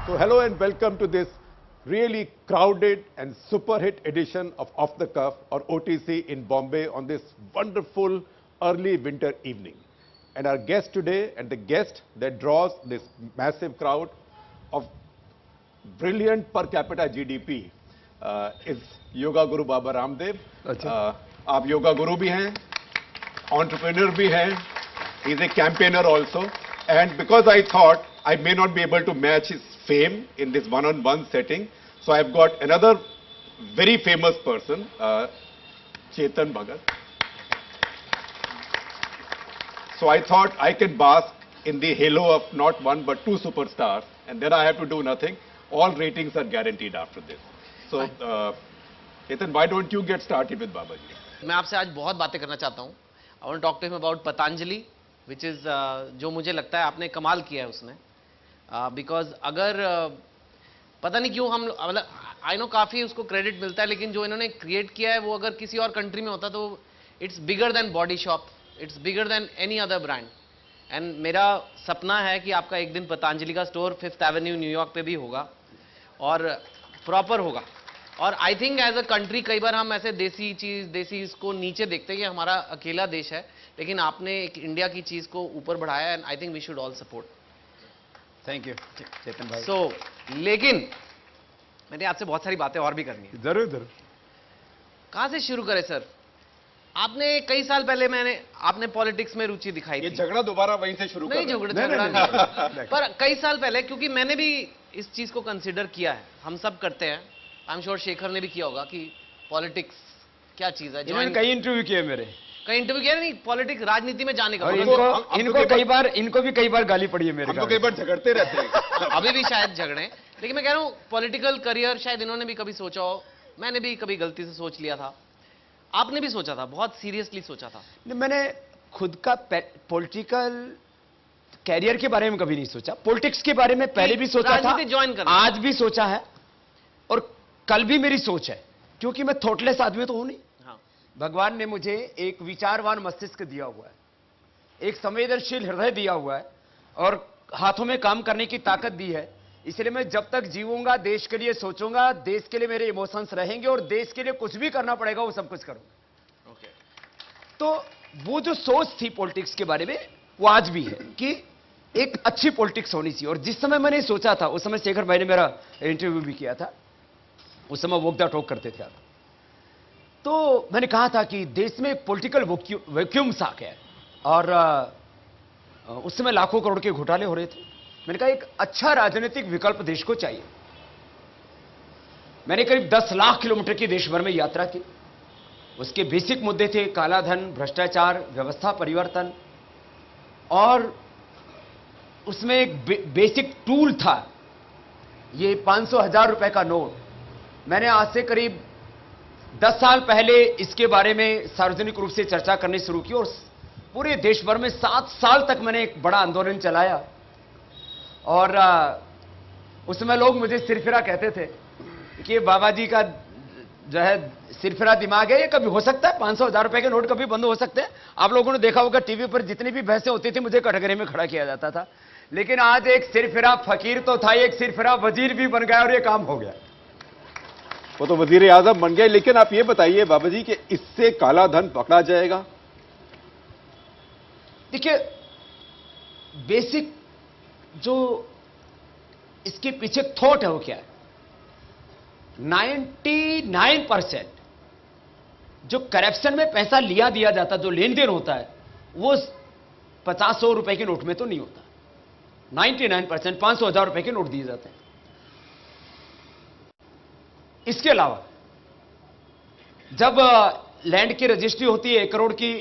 So hello and welcome to this really crowded and super hit edition of Off the Cuff or OTC in Bombay on this wonderful early winter evening. And our guest today and the guest that draws this massive crowd of brilliant per capita GDP is Yoga Guru Baba Ramdev. आप योगा गुरु भी हैं, entrepreneur भी हैं, he's a campaigner also. And because I thought I may not be able to match his fame in this one-on-one setting, so I've got another very famous person, Chetan Bhagat. So I thought I can bask in the halo of not one but two superstars, and then I have to do nothing. All ratings are guaranteed after this. So, Chetan, why don't you get started with Babaji? मैं आपसे आज बहुत बातें करना चाहता हूँ. I want to talk to him about Patanjali, which is जो मुझे लगता है आपने कमाल किया है उसने. Because अगर पता नहीं क्यों हम मतलब I know काफी उसको क्रेडिट मिलता है, लेकिन जो इन्होंने क्रिएट किया है वो अगर किसी और कंट्री में होता तो it's bigger than body shop, it's bigger than any other brand. And मेरा सपना है कि आपका एक दिन पतंजलि का स्टोर 5th एवेन्यू न्यूयॉर्क पे भी होगा और प्रॉपर होगा. और I think as a country कई बार हम ऐसे देसी चीज देसी इसको नीचे देखते हैं कि हमारा अकेला देश है, लेकिन आपने एक इंडिया की चीज को ऊपर बढ़ाया and I think we should all support. Thank you Chetan भाई. सो लेकिन मैंने आपसे बहुत सारी बातें और भी करनी है. जरूर जरूर. कहां से शुरू करें सर? आपने कई साल पहले आपने पॉलिटिक्स में रुचि दिखाई थी. ये झगड़ा दोबारा वहीं से शुरू नहीं, झगड़ा नहीं. पर कई साल पहले, क्योंकि मैंने भी इस चीज को कंसिडर किया है, हम सब करते हैं. आई एम श्योर शेखर ने भी किया होगा कि पॉलिटिक्स क्या चीज है. इन्होंने कई इंटरव्यू किए मेरे. कई इंटरव्यू किया नहीं, पॉलिटिक्स राजनीति में जाने का. इनको भी कई बार गाली पड़ी है मेरे. हम तो कई बार झगड़ते रहते हैं. अभी भी शायद झगड़े, लेकिन मैं कह रहा हूँ पॉलिटिकल करियर शायद इन्होंने भी कभी सोचा हो, मैंने भी कभी गलती से सोच लिया था, आपने भी सोचा था, बहुत सीरियसली सोचा था. मैंने खुद का पॉलिटिकल कैरियर के बारे में कभी नहीं सोचा. पॉलिटिक्स के बारे में पहले भी सोचा था, ज्वाइन करना आज भी सोचा है और कल भी मेरी सोच है, क्योंकि मैं थॉटलेस आदमी तो हूं नहीं. हाँ. भगवान ने मुझे एक विचारवान मस्तिष्क दिया हुआ है, एक संवेदनशील हृदय दिया हुआ है और हाथों में काम करने की ताकत दी है. इसलिए मैं जब तक जीवूंगा देश के लिए सोचूंगा, देश के लिए मेरे इमोशंस रहेंगे और देश के लिए कुछ भी करना पड़ेगा वो सब कुछ करूंगा. ओके. तो वो जो सोच थी पॉलिटिक्स के बारे में वो आज भी है कि एक अच्छी पॉलिटिक्स होनी चाहिए. और जिस समय मैंने सोचा था उस समय शेखर भाई ने मेरा इंटरव्यू भी किया था. उस समय वोक द टॉक करते थे आप. तो मैंने कहा था कि देश में एक पॉलिटिकल वैक्यूम सा है और उस समय लाखों करोड़ के घोटाले हो रहे थे. मैंने कहा एक अच्छा राजनीतिक विकल्प देश को चाहिए. मैंने करीब 10 लाख किलोमीटर की देश भर में यात्रा की. उसके बेसिक मुद्दे थे काला धन, भ्रष्टाचार, व्यवस्था परिवर्तन, और उसमें एक बेसिक टूल था ये 500,000 रुपए का नोट. मैंने आज से करीब 10 साल पहले इसके बारे में सार्वजनिक रूप से चर्चा करनी शुरू की और पूरे देश भर में 7 साल तक मैंने एक बड़ा आंदोलन चलाया. और उसमें लोग मुझे सिरफिरा कहते थे कि बाबा जी का जो है सिरफिरा दिमाग है, ये कभी हो सकता है 500,000 रुपए के नोट कभी बंद हो सकते हैं. आप लोगों ने देखा होगा टीवी पर जितनी भी बहसें होती थी मुझे कटघरे में खड़ा किया जाता था. लेकिन आज एक सिरफिरा फकीर तो था, एक सिरफिरा वजीर भी बन गया और ये काम हो गया. वो तो वजीर आजम बन गए. लेकिन आप ये बताइए बाबा जी कि इससे काला धन पकड़ा जाएगा? देखिए बेसिक जो इसके पीछे थॉट है वो क्या है. 99% जो करप्शन में पैसा लिया दिया जाता, जो लेन देन होता है, वो 50-100 रुपए के नोट में तो नहीं होता. 99% 500,000 रुपए के नोट दिए जाते हैं. इसके अलावा जब लैंड की रजिस्ट्री होती है 1 करोड़ की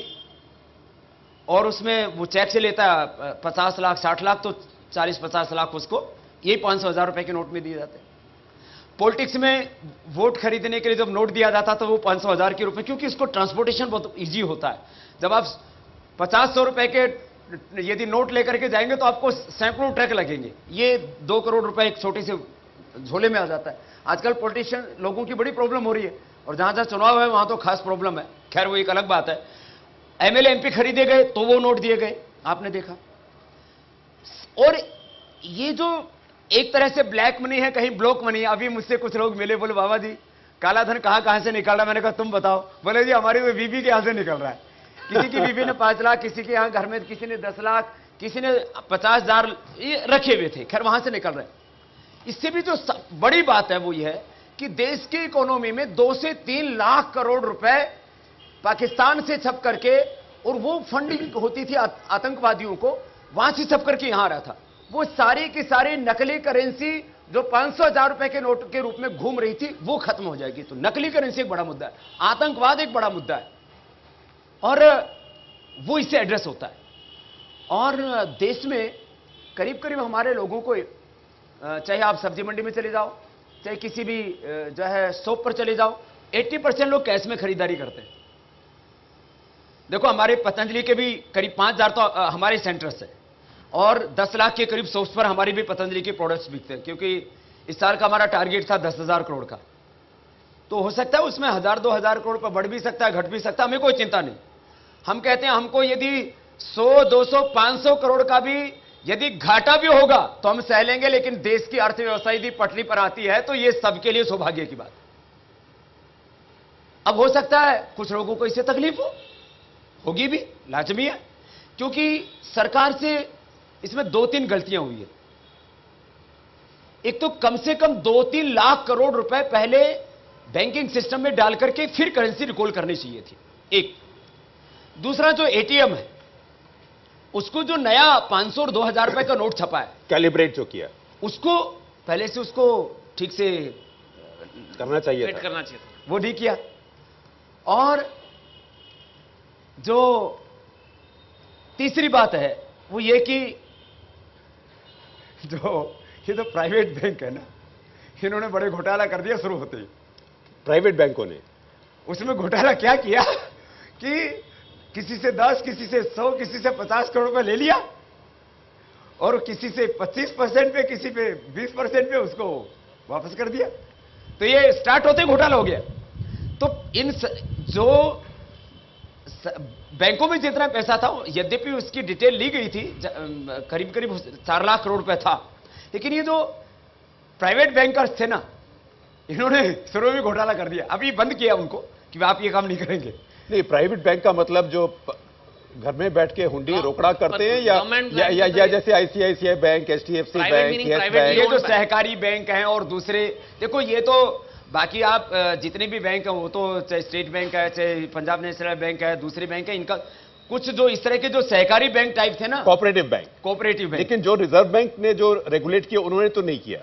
और उसमें वो चेक से लेता है 50 लाख 60 लाख, तो 40-50 लाख उसको ये 500,000 रुपए के नोट में दिए जाते हैं. पॉलिटिक्स में वोट खरीदने के लिए जब नोट दिया जाता तो वो 500,000 के रुपए, क्योंकि इसको ट्रांसपोर्टेशन बहुत इजी होता है. जब आप 50-100 रुपए के यदि नोट लेकर के जाएंगे तो आपको सैकड़ों ट्रक लगेंगे. ये 2 करोड़ रुपए एक छोटे से झोले में आ जाता है. आजकल पॉलिटिशियन लोगों की बड़ी प्रॉब्लम हो रही है और जहां जहां चुनाव है वहां तो खास प्रॉब्लम है. खैर वो एक अलग बात है. एमएलए एमपी खरीदे गए तो वो नोट दिए गए, आपने देखा. और ये जो एक तरह से ब्लैक मनी है, कहीं ब्लॉक मनी है। अभी मुझसे कुछ लोग मिले, बोले बाबा जी काला धन कहां से निकल रहा है? मैंने कहा तुम बताओ। बोले जी हमारी बीबी के यहां से निकल रहा है। किसी की बीबी ने 5 लाख, किसी के यहां घर में किसी ने 10 लाख, किसी ने 50,000 ये रखे हुए थे, खैर वहां से निकल रहे हैं। इससे भी जो बड़ी बात है वो ये है कि देश की इकोनॉमी में 2 से 3 लाख करोड़ रुपए पाकिस्तान से छप करके, और वो फंडिंग होती थी आतंकवादियों को, वहां से छप करके यहां आ रहा था। वो सारी की सारी नकली करेंसी जो 500,000 रुपए के नोट के रूप में घूम रही थी वो खत्म हो जाएगी। तो नकली करेंसी एक बड़ा मुद्दा है, आतंकवाद एक बड़ा मुद्दा है, और वो इससे एड्रेस होता है। और देश में करीब करीब हमारे लोगों को, चाहे आप सब्जी मंडी में चले जाओ, चाहे किसी भी जो है शॉप पर चले जाओ, 80% लोग कैश में खरीदारी करते हैं। देखो हमारे पतंजलि के भी करीब 5,000 तो हमारे सेंटर्स है, और 10 लाख के करीब शॉप्स पर हमारी भी पतंजलि के प्रोडक्ट्स बिकते हैं, क्योंकि इस साल का हमारा टारगेट था 10,000 करोड़ का। तो हो सकता है उसमें 1,000-2,000 करोड़ पर बढ़ भी सकता है, घट भी सकता है, हमें कोई चिंता नहीं। हम कहते हैं हमको यदि 100, 200, 500 करोड़ का भी यदि घाटा भी होगा तो हम सह लेंगे, लेकिन देश की अर्थव्यवस्था यदि पटरी पर आती है तो यह सबके लिए सौभाग्य की बात। अब हो सकता है कुछ लोगों को इससे तकलीफ होगी भी, लाजमी है, क्योंकि सरकार से इसमें 2-3 गलतियां हुई है। एक तो कम से कम 2-3 लाख करोड़ रुपए पहले बैंकिंग सिस्टम में डाल करके फिर करेंसी रिकॉल करनी चाहिए थी, एक। दूसरा जो एटीएम है उसको जो नया 500 और 2,000 रुपए का नोट छपा है, कैलिब्रेट जो किया, उसको पहले से उसको ठीक से करना चाहिए फिट था, करना चाहिए था। वो नहीं किया। और जो तीसरी बात है वो ये कि ये तो प्राइवेट बैंक है ना, इन्होंने बड़े घोटाला कर दिया शुरू होते ही। प्राइवेट बैंकों ने उसमें घोटाला क्या किया कि किसी से 10, किसी से 100, किसी से 50 करोड़ रुपए ले लिया, और किसी से 25% पे, किसी पे 20% पे उसको वापस कर दिया। तो ये स्टार्ट होते ही घोटाला हो गया। तो इन जो बैंकों में जितना पैसा था, यद्यपि उसकी डिटेल ली गई थी, करीब करीब 4 लाख करोड़ रुपए था, लेकिन ये जो प्राइवेट बैंकर्स थे ना, इन्होंने शुरू में घोटाला कर दिया। अभी बंद किया उनको कि आप ये काम नहीं करेंगे। नहीं, प्राइवेट बैंक का मतलब जो घर में बैठ के हुंडी रोकड़ा करते हैं, या जैसे ICICI bank, HDFC bank, yes bank, ये जो सहकारी बैंक हैं और दूसरे, देखो ये तो बाकी आप जितने भी बैंक हैं, वो तो चाहे स्टेट बैंक है, चाहे पंजाब नेशनल बैंक है, दूसरे बैंक है, इनका कुछ जो इस तरह के जो सहकारी बैंक टाइप थे ना, कोऑपरेटिव बैंक, लेकिन जो रिजर्व बैंक ने जो रेगुलेट किया उन्होंने तो नहीं किया,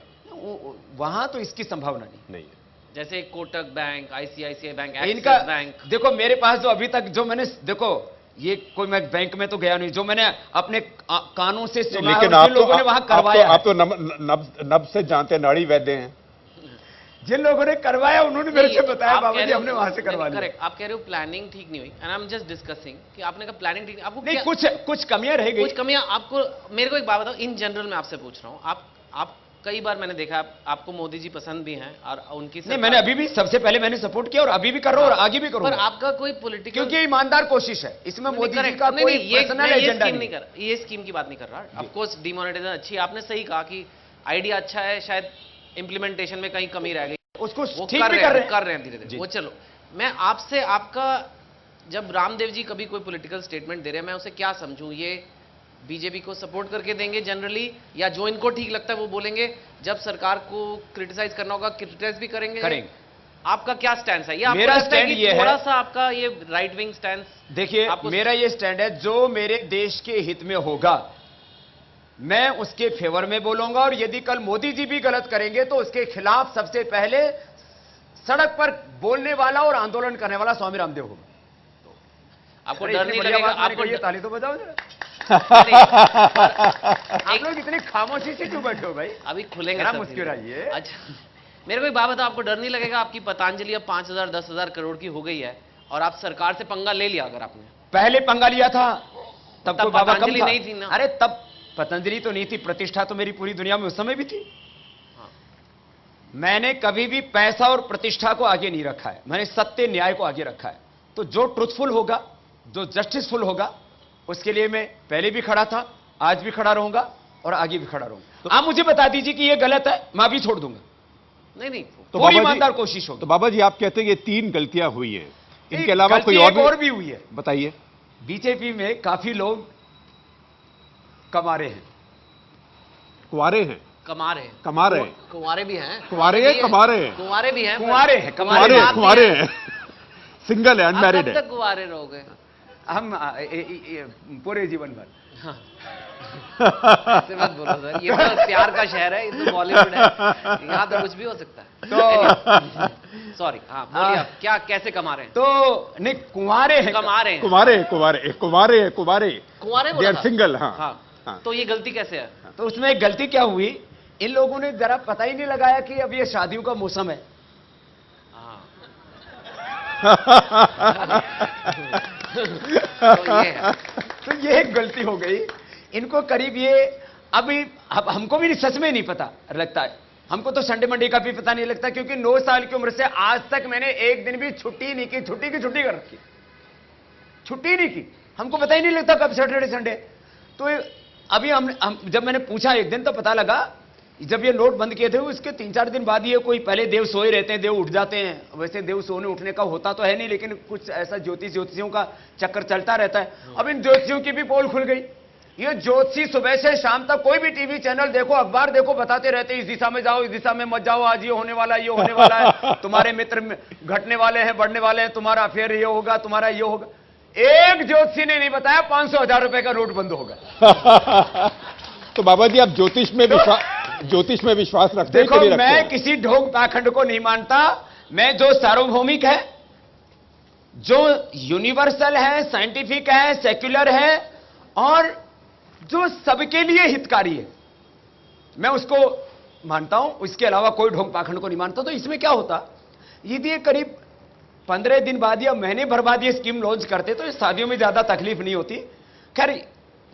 वहां तो इसकी संभावना नहीं है। जैसे कोटक बैंक, आईसीआईसीआई बैंक, इनका बैंक। देखो मेरे पास जो अभी तक जो मैंने, देखो ये कोई मैं बैंक में तो गया नहीं, जो मैंने अपने कानों से सुना, लेकिन जिन लोगों ने वहां करवाया, आप तो नब से जानते, नाड़ी वैद्य हैं, जिन लोगों ने करवाया उन्होंने मेरे से बताया बाबा जी हमने वहां से करवा लिया। करेक्ट, आप कह रहे हो प्लानिंग ठीक नहीं हुई, and I am just discussing कि आपने कहा प्लानिंग ठीक, आपको नहीं, कुछ कमियां रह गई, कुछ कमियां आपको। मेरे को एक बात बताओ, इन जनरल मैं आपसे पूछ रहा हूं, आप कई बार मैंने देखा आपको मोदी जी पसंद भी हैं और उनकी नहीं, मैंने अभी भी सबसे पहले मैंने सपोर्ट किया और अभी भी कर रहा हूं और आगे भी करूंगा, पर आपका कोई पॉलिटिकल, क्योंकि ये ईमानदार कोशिश है, इसमें मोदी जी का कोई पर्सनल एजेंडा नहीं कर, ये स्कीम की बात नहीं कर रहा। ऑफ कोर्स डिमोनेटाइजेशन अच्छी, आपने सही कहा कि आइडिया अच्छा है, शायद इंप्लीमेंटेशन में कहीं कमी रह गई, उसको ठीक भी कर रहे हैं धीरे धीरे, वो चलो। मैं आपसे, आपका जब रामदेव जी कभी कोई पॉलिटिकल स्टेटमेंट दे रहे हैं, मैं उसे क्या समझूं, ये बीजेपी को सपोर्ट करके देंगे जनरली, या जो इनको ठीक लगता है वो बोलेंगे, जब सरकार को क्रिटिसाइज करना होगा क्रिटिसाइज भी करेंगे? आपका क्या स्टैंड है? या मेरा स्टैंड ये है, थोड़ा सा आपका ये राइट विंग स्टैंड? देखिए मेरा ये स्टैंड है, जो मेरे देश के हित में होगा मैं उसके फेवर में बोलूंगा, और यदि कल मोदी जी भी गलत करेंगे तो उसके खिलाफ सबसे पहले सड़क पर बोलने वाला और आंदोलन करने वाला स्वामी रामदेव होगा। आपको डर नहीं लगेगा? आपको ये ताली तो बजाओ जरा। आप लोग इतनी खामोशी से क्यों बैठे हो भाई? अभी खुलेंगे, मुस्कुराइए। अच्छा मेरे को एक बात बताओ, आपको डर नहीं लगेगा आपकी पतंजलि अब 5,000 10,000 करोड़ की हो गई है और आप सरकार से पंगा ले लिया? अगर आपने पहले पंगा लिया था तब तो बाबा कम था। नहीं थी ना? अरे तब पतंजलि तो नहीं थी, प्रतिष्ठा तो मेरी पूरी दुनिया में उस समय भी थी। हाँ। मैंने कभी भी पैसा और प्रतिष्ठा को आगे नहीं रखा है, मैंने सत्य न्याय को आगे रखा है। तो जो ट्रुथफुल होगा, जो जस्टिसफुल होगा, उसके लिए मैं पहले भी खड़ा था, आज भी खड़ा रहूंगा और आगे भी खड़ा रहूंगा। आप मुझे बता दीजिए कि ये गलत है, मैं भी छोड़ दूंगा। नहीं नहीं, तो पूरी बाबा ईमानदार जी, कोशिश होगी। तो बाबा जी आप कहते हैं ये 3 गलतियां हुई हैं, नहीं, इनके अलावा कोई गलती एक और भी हुई है। बताइए। बीजेपी में काफी लोग कमारे हैं, कुंवारे हैं, कमा रहे हैं, कमा रहे हैं, कुंवारे भी हैं, कुंवारे हैं, कमा रहे हैं, कुंवारे भी हैं, कुंवारे हैं, कुंवारे हैं, बात कुंवारे नहीं है। हैं, सिंगल है, आप अनमैरिड कब है। तक कुंवारे रहोगे? हम पूरे जीवन भर। ऐसे मत बोलो सर, ये तो प्यार का शहर है, ये तो बॉलीवुड है, यहाँ तो कुछ भी हो सकता है। तो सॉरी, हाँ बोलिए आप, क्या कैसे कमा रहे हैं? तो नहीं, कुंवारे हैं, कमा रहे हैं, कुंवारे, कुंवारे, कुंवारे हैं, कुंवारे, कुंवारे दे बोला आर था। सिंगल। हाँ, हाँ, तो ये गलती कैसे है? तो उसमें एक गलती क्या हुई, इन लोगों ने जरा पता ही नहीं लगाया कि अब ये शादियों का मौसम है। हाँ। तो ये है। तो ये एक गलती हो गई इनको। करीब ये अभी अब हमको भी सच में नहीं पता लगता है, हमको तो संडे मंडे का भी पता नहीं लगता, क्योंकि 9 साल की उम्र से आज तक मैंने एक दिन भी छुट्टी नहीं की। छुट्टी की छुट्टी कर रखी, छुट्टी नहीं की, हमको पता ही नहीं लगता कब सैटरडे संडे। तो अभी हम जब मैंने पूछा एक दिन तो पता लगा, जब ये नोट बंद किए थे उसके 3-4 दिन बाद ये कोई, पहले देव सोए रहते हैं, देव उठ जाते हैं, वैसे देव सोने उठने का होता तो है नहीं, लेकिन कुछ ऐसा ज्योतिषियों का चक्कर चलता रहता है। अब इन ज्योतिषियों की भी पोल खुल गई। ये ज्योतिषी सुबह से शाम तक कोई भी टीवी चैनल देखो, अखबार देखो, बताते रहते हैं इस दिशा में जाओ, इस दिशा में मत जाओ, आज ये होने वाला है, ये होने वाला है, तुम्हारे मित्र घटने वाले हैं, बढ़ने वाले हैं, तुम्हारा अफेयर ये होगा, तुम्हारा ये होगा। एक ज्योतिषी ने नहीं बताया 500,000 रुपए का नोट बंद होगा। तो बाबा जी आप ज्योतिष में विश्वास रखते हैं कि देखो, नहीं रखते मैं हैं? किसी ढोंग पाखंड को नहीं मानता। मैं जो सार्वभौमिक है, जो यूनिवर्सल है, साइंटिफिक है, सेक्युलर है और जो सबके लिए हितकारी है, मैं उसको मानता हूं। इसके अलावा कोई ढोंग पाखंड को नहीं मानता। तो इसमें क्या होता, यदि ये करीब 15 दिन बाद या महीने भर बाद ये स्कीम लॉन्च करते तो इस शादियों में ज्यादा तकलीफ नहीं होती। खैर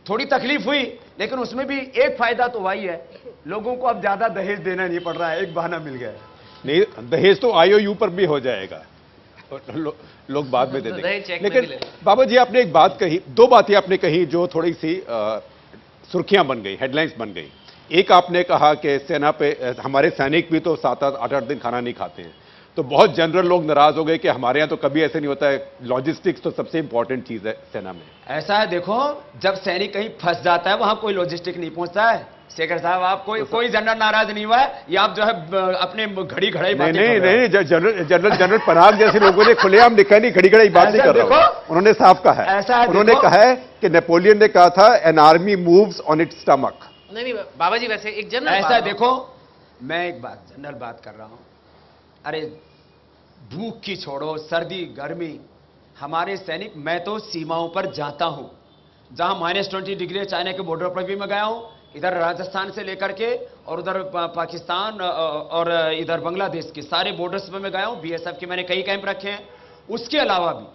थोड़ी तकलीफ हुई, लेकिन उसमें भी एक फायदा तो वही है, लोगों को अब ज्यादा दहेज देना नहीं पड़ रहा है, एक बहाना मिल गया है। नहीं, दहेज तो IOU पर भी हो जाएगा, लोग बाद में दे दहेज देंगे। चेक में भी लेकिन ले लेंगे। बाबा जी आपने एक बात कही, 2 बातें आपने कही जो थोड़ी सी सुर्खियां बन गई, हेडलाइंस बन गई। एक आपने कहा कि सेना पे हमारे सैनिक भी तो 7-8 8-8 दिन खाना नहीं खाते हैं, तो बहुत जनरल लोग नाराज हो गए कि हमारे यहाँ तो कभी ऐसे नहीं होता है। लॉजिस्टिक्स तो सबसे इंपॉर्टेंट चीज है सेना में। ऐसा है, देखो, जब सैनिक कहीं फंस जाता है वहां कोई लॉजिस्टिक नहीं पहुंचता है। शेखर साहब, आप कोई जनरल नाराज नहीं हुआ है, या आप जो है अपने घड़ी घड़ाई नहीं नहीं नहीं, जनरल पराग जैसे लोगों ने खुलेआम लिखा, नहीं घड़ी घड़ाई बात नहीं कर रहा हूं। उन्होंने साफ कहा है, ऐसा है, उन्होंने कहा है कि नेपोलियन ने कहा था an army moves on it's stomach. नहीं बाबा जी, वैसे एक जनरल ऐसा देखो, मैं एक बात जनरल बात कर रहा हूं। अरे भूख की छोड़ो, सर्दी गर्मी, हमारे सैनिक, मैं तो सीमाओं पर जाता हूं, जहां -20 डिग्री चाइना के बॉर्डर पर भी मैं गया हूं, इधर राजस्थान से लेकर के और उधर पाकिस्तान और इधर बांग्लादेश के सारे बॉर्डर्स पे मैं गया हूं। BSF के मैंने कई कैंप रखे हैं। उसके अलावा भी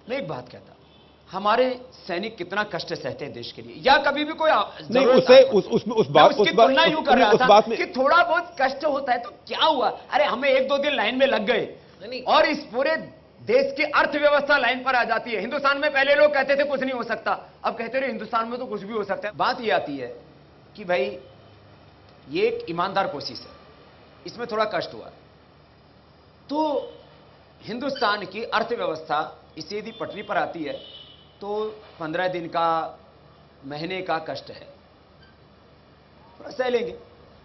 मैं एक बात कहता, हमारे सैनिक कितना कष्ट सहते हैं देश के लिए, या कभी भी कोई नहीं, उस बात तुलना यूं कर रहा उस था बात में कि थोड़ा बहुत कष्ट होता है तो क्या हुआ, अरे हमें 1-2 दिन लाइन में लग गए नहीं। और इस पूरे देश की अर्थव्यवस्था लाइन पर आ जाती है। हिंदुस्तान में पहले लोग कहते थे कुछ नहीं हो सकता, अब कहते रहे हिंदुस्तान में तो कुछ भी हो सकता है। बात यह आती है कि भाई ये एक ईमानदार कोशिश है, इसमें थोड़ा कष्ट हुआ तो हिंदुस्तान की अर्थव्यवस्था इसे यदि पटरी पर आती है तो 15 दिन का, महीने का कष्ट है, थोड़ा सह लेंगे।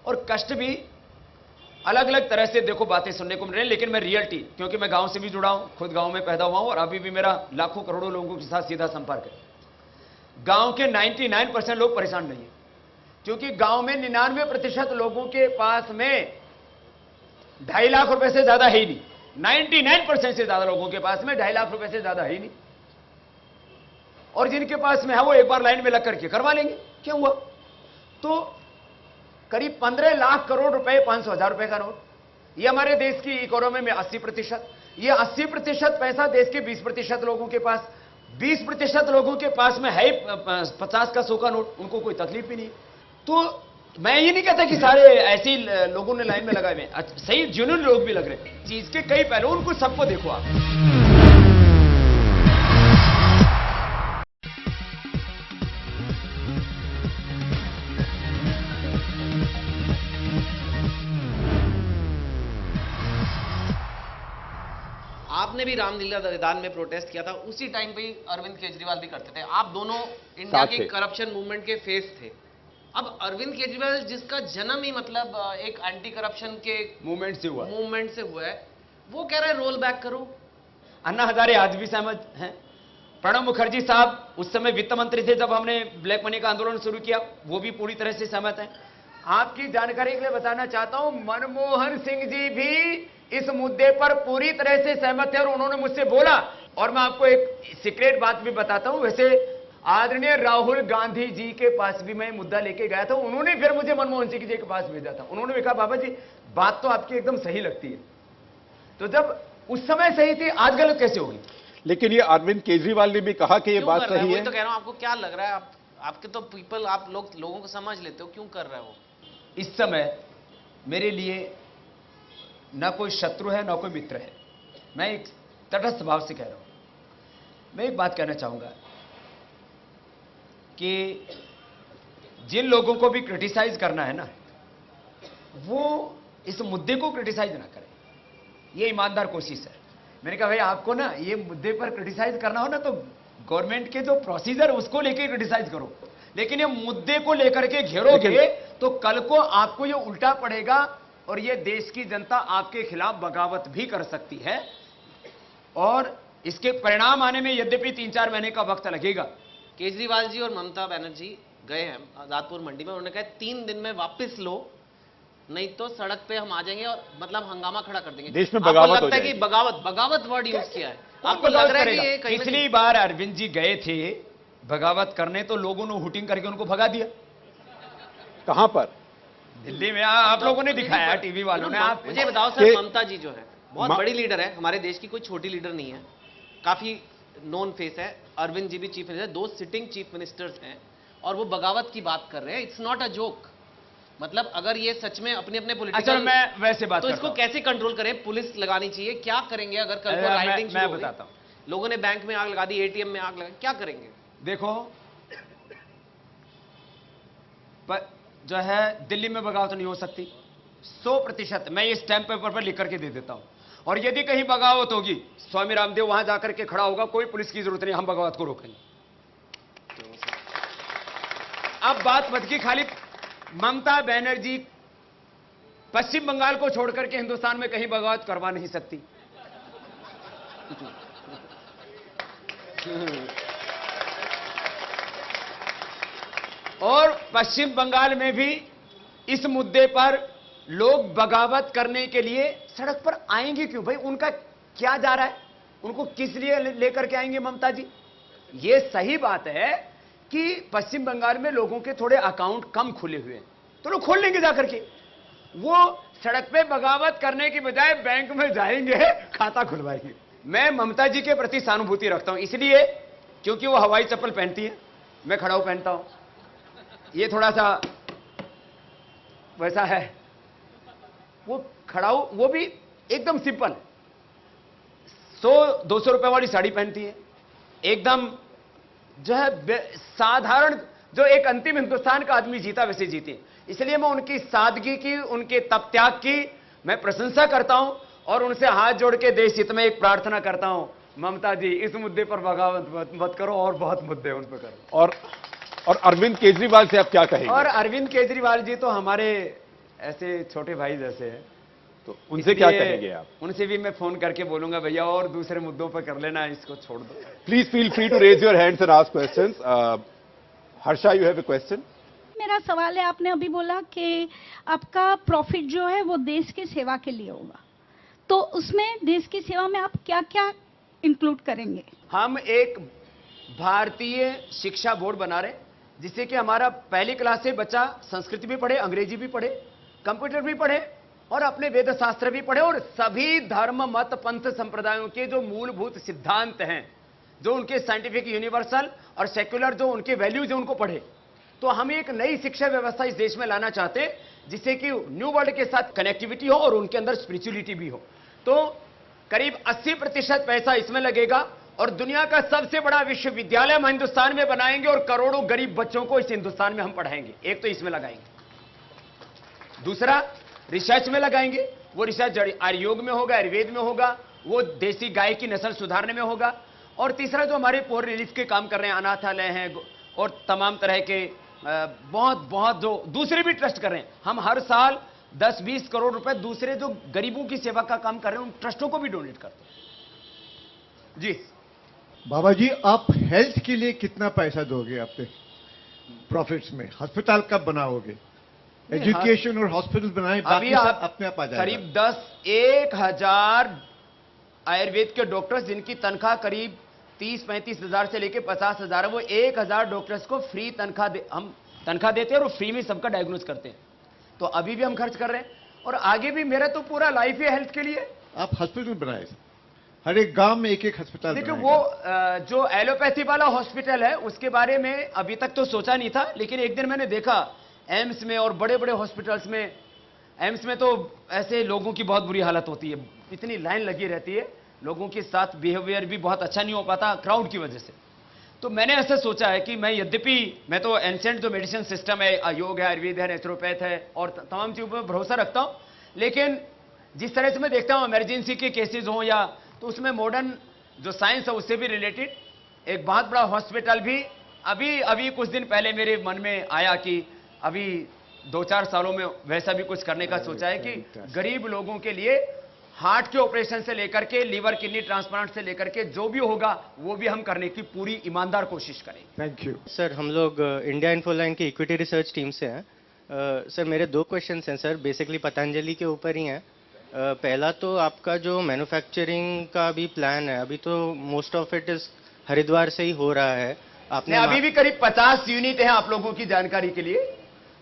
और कष्ट भी अलग अलग तरह से देखो बातें सुनने को मिल रही हैं, लेकिन मैं रियलिटी, क्योंकि मैं गांव से भी जुड़ा हूं, खुद गांव में पैदा हुआ हूं और अभी भी मेरा लाखों करोड़ों लोगों के साथ सीधा संपर्क है। गांव के 99% लोग परेशान नहीं है, क्योंकि गांव में 99% लोगों के पास में 2.5 लाख रुपए से ज्यादा है ही नहीं। 99% से ज्यादा लोगों के पास में 2.5 लाख रुपए से ज्यादा है ही नहीं, और जिनके पास में है वो एक बार लाइन में लग करके करवा लेंगे। क्या हुआ, तो करीब 15 लाख करोड़ रुपए 500,000 रुपए का नोट, ये हमारे देश की इकोनॉमी में 80%, ये 80% पैसा देश के 20% लोगों के पास, 20% लोगों के पास में है 50 का 100 का नोट, उनको कोई तकलीफ ही नहीं। तो मैं ये नहीं कहता कि सारे ऐसे ही लोगों ने लाइन में लगाए हुए, सही जेन्युइन लोग भी लग रहे हैं। चीज के कई पहलू, उनको सबको देखो आप। आपने भी रामलीला मैदान में प्रोटेस्ट किया था, उसी टाइम पे ही अरविंद केजरीवाल भी करते थे। आप दोनों इंडिया साथ के थे। करप्शन मूवमेंट के फेस थे। अब अरविंद केजरीवाल जिसका जन्म ही मतलब एक एंटी करप्शन के मूवमेंट से हुआ है, वो कह रहा है रोल बैक करो। अन्ना हजारे आज भी सहमत हैं। प्रणब मुखर्जी साहब उस समय वित्त मंत्री थे जब हमने ब्लैक मनी का आंदोलन शुरू किया, वो भी पूरी तरह से सहमत हैं। आपकी जानकारी के लिए बताना चाहता हूं, मनमोहन सिंह जी भी इस मुद्दे पर पूरी तरह से सहमत थे और उन्होंने मुझसे बोला। और मैं आपको एक सीक्रेट बात भी बताता हूं, वैसे आदरणीय राहुल गांधी जी के पास भी मैं मुद्दा लेके गया था, उन्होंने फिर मुझे मनमोहन सिंह जी के पास भेजा था। उन्होंने भी कहा बाबा जी बात तो आपकी एकदम सही लगती है, तो जब उस समय सही थी आज गलत कैसे होगी? लेकिन ये अरविंद केजरीवाल ने भी कहा कि ये क्यों बात कर रहा सही वही है। तो कह रहा हूं, आपको क्या लग रहा है? आपके तो पीपल, आप लोगों को समझ लेते हो, क्यों कर रहा है वो? इस समय मेरे लिए ना कोई शत्रु है ना कोई मित्र है, मैं एक तटस्थ भाव से कह रहा हूं। मैं एक बात कहना चाहूंगा कि जिन लोगों को भी क्रिटिसाइज करना है ना, वो इस मुद्दे को क्रिटिसाइज ना करें, ये ईमानदार कोशिश है। मैंने कहा भाई आपको ना ये मुद्दे पर क्रिटिसाइज करना हो ना तो गवर्नमेंट के जो प्रोसीजर उसको लेकर क्रिटिसाइज करो, लेकिन ये मुद्दे को लेकर के घेरोगे तो कल को आपको ये उल्टा पड़ेगा और ये देश की जनता आपके खिलाफ बगावत भी कर सकती है और इसके परिणाम आने में यद्यपि 3-4 महीने का वक्त लगेगा। केजरीवाल जी और ममता बनर्जी गए हैं आजादपुर मंडी में, उन्होंने कहा 3 दिन में वापस लो, नहीं तो सड़क पे हम आ जाएंगे और मतलब हंगामा खड़ा कर देंगे। देश में आपको बगावत हो लगता है कि जाएगी। बगावत वर्ड यूज किया है? कौन आपको लग रहा है कि करेगा? ये कहीं ना पिछली बार अरविंद जी गए थे बगावत करने तो लोगों ने हुटिंग करके उनको भगा दिया। कहां पर? दिल्ली में आप लोगों ने दिखाया, टीवी वालों ने। आप मुझे बताओ सर, ममता जी जो है बहुत बड़ी लीडर है हमारे देश की, कोई छोटी लीडर नहीं है, काफी नोन फेस है। अरविंद जी भी chief minister, 2 sitting chief ministers हैं और वो बगावत की बात कर रहे हैं। It's not a joke. मतलब अगर ये सच में अपने अपने अच्छा, पॉलिटिकल, मैं वैसे बात तो करता इसको हूं। कैसे कंट्रोल करें? पुलिस लगानी चाहिए? क्या करेंगे अगर कल को मैं राइटिंग शुरू हो गई? बताता हूं। लोगों ने बैंक में आग लगा दी, एटीएम में आग लगा, क्या करेंगे? देखो जो है दिल्ली में बगावत नहीं हो सकती 100%। मैं ये स्टैंप पेपर पर लिख करके दे देता हूं। और यदि कहीं बगावत होगी, स्वामी रामदेव वहां जाकर के खड़ा होगा, कोई पुलिस की जरूरत नहीं, हम बगावत को रोकेंगे। अब बात बच गई खाली ममता बनर्जी पश्चिम बंगाल को छोड़कर के हिंदुस्तान में कहीं बगावत करवा नहीं सकती। और पश्चिम बंगाल में भी इस मुद्दे पर लोग बगावत करने के लिए सड़क पर आएंगे क्यों? भाई उनका क्या जा रहा है? उनको किस लिए लेकर के आएंगे ममता जी? ये सही बात है कि पश्चिम बंगाल में लोगों के थोड़े अकाउंट कम खुले हुए हैं, तो लोग खोल लेंगे जाकर के। वो सड़क पे बगावत करने की बजाय बैंक में जाएंगे, खाता खुलवाएंगे। मैं ममता जी के प्रति सहानुभूति रखता हूं, इसलिए क्योंकि वो हवाई चप्पल पहनती है, मैं खड़ाऊ पहनता हूं। ये थोड़ा सा वैसा है। वो खड़ाऊ, वो भी एकदम सिंपल 100-200 रुपए वाली साड़ी पहनती है, एकदम जो है साधारण, जो एक अंतिम हिंदुस्तान का आदमी जीता वैसे जीते। इसलिए मैं उनकी सादगी की, उनके तप त्याग की मैं प्रशंसा करता हूं और उनसे हाथ जोड़ के देश हित में एक प्रार्थना करता हूं, ममता जी इस मुद्दे पर बगावत मत करो और बहुत मुद्दे उन पर करो। और अरविंद केजरीवाल से आप क्या कहेंगे? और अरविंद केजरीवाल जी तो हमारे ऐसे छोटे भाई जैसे हैं, तो उनसे क्या कहेंगे आप? उनसे भी मैं फोन करके बोलूंगा भैया और दूसरे मुद्दों पर कर लेना, इसको छोड़ दो। Please feel free to raise your hands and ask questions. Harsha, you have a question. मेरा सवाल है, आपने अभी बोला कि आपका प्रॉफिट जो है वो देश की सेवा के लिए होगा, तो उसमें देश की सेवा में आप क्या क्या इंक्लूड करेंगे? हम एक भारतीय शिक्षा बोर्ड बना रहे, जिससे कि हमारा पहली क्लास से बच्चा संस्कृत भी पढ़े, अंग्रेजी भी पढ़े, कंप्यूटर भी पढ़े और अपने वेद शास्त्र भी पढ़े, और सभी धर्म मत पंथ संप्रदायों के जो मूलभूत सिद्धांत हैं, जो उनके साइंटिफिक यूनिवर्सल और सेक्युलर जो उनके वैल्यूज हैं, उनको पढ़े। तो हम एक नई शिक्षा व्यवस्था इस देश में लाना चाहते हैं, जिससे कि न्यू वर्ल्ड के साथ कनेक्टिविटी हो और उनके अंदर स्पिरिचुअलिटी भी हो। तो करीब 80% पैसा इसमें लगेगा और दुनिया का सबसे बड़ा विश्वविद्यालय हम हिंदुस्तान में बनाएंगे और करोड़ों गरीब बच्चों को इस हिंदुस्तान में हम पढ़ाएंगे। एक तो इसमें लगाएंगे, दूसरा रिसर्च में लगाएंगे। वो रिसर्च आयुर्वेद में होगा, आयुर्वेद में होगा, वो देसी गाय की नस्ल सुधारने में होगा। और तीसरा जो हमारे पोर रिलीफ के काम कर रहे हैं, अनाथालय हैं और तमाम तरह के बहुत बहुत जो दूसरे भी ट्रस्ट कर रहे हैं, हम हर साल 10-20 करोड़ रुपए दूसरे जो गरीबों की सेवा का काम कर रहे हैं उन ट्रस्टों को भी डोनेट करते हैं। जी बाबा जी, आप हेल्थ के लिए कितना पैसा दोगे अपने प्रॉफिट्स में? अस्पताल कब बनाओगे? एजुकेशन और हॉस्पिटल बनाए, अभी बाकी आप सब अपने आप आ जाएगा। करीब 1,000 आयुर्वेद के डॉक्टर्स जिनकी तनख्वाह करीब 30-35 हजार से लेकर 50 हजार है, वो 1,000 डॉक्टर्स को फ्री हम तनख्वाह देते हैं और फ्री में सबका डायग्नोज करते हैं। तो अभी भी हम खर्च कर रहे हैं और आगे भी। मेरा तो पूरा लाइफ है हेल्थ के लिए। आप हॉस्पिटल बनाए, हर एक गांव में एक एक अस्पताल देखिए बनाएगा। वो जो एलोपैथी वाला हॉस्पिटल है उसके बारे में अभी तक तो सोचा नहीं था, लेकिन एक दिन मैंने देखा एम्स में और बड़े बड़े हॉस्पिटल्स में, एम्स में तो ऐसे लोगों की बहुत बुरी हालत होती है, इतनी लाइन लगी रहती है, लोगों के साथ बिहेवियर भी बहुत अच्छा नहीं हो पाता क्राउड की वजह से। तो मैंने ऐसा सोचा है कि मैं, यद्यपि मैं तो एंसेंट जो मेडिसिन सिस्टम है, योग है, आयुर्वेद है, नेचुरोपैथ है और तमाम चीजों पर भरोसा रखता हूं, लेकिन जिस तरह से मैं देखता हूं इमरजेंसी के केसेस हो या तो उसमें मॉडर्न जो साइंस है उससे भी रिलेटेड एक बहुत बड़ा हॉस्पिटल भी अभी कुछ दिन पहले मेरे मन में आया कि अभी 2-4 सालों में वैसा भी कुछ करने का सोचा है कि गरीब लोगों के लिए हार्ट के ऑपरेशन से लेकर के लीवर किडनी ट्रांसप्लांट से लेकर के जो भी होगा वो भी हम करने की पूरी ईमानदार कोशिश करेंगे। Thank you sir. हम लोग इंडिया इन्फोलाइन की इक्विटी रिसर्च टीम से हैं। सर मेरे 2 क्वेश्चंस हैं सर, बेसिकली पतंजलि के ऊपर ही हैं। पहला तो आपका जो मैन्युफैक्चरिंग का भी प्लान है, अभी तो most of it is Haridwar से ही हो रहा है। आपने अभी भी करीब 50 यूनिट हैं आप लोगों की जानकारी के लिए,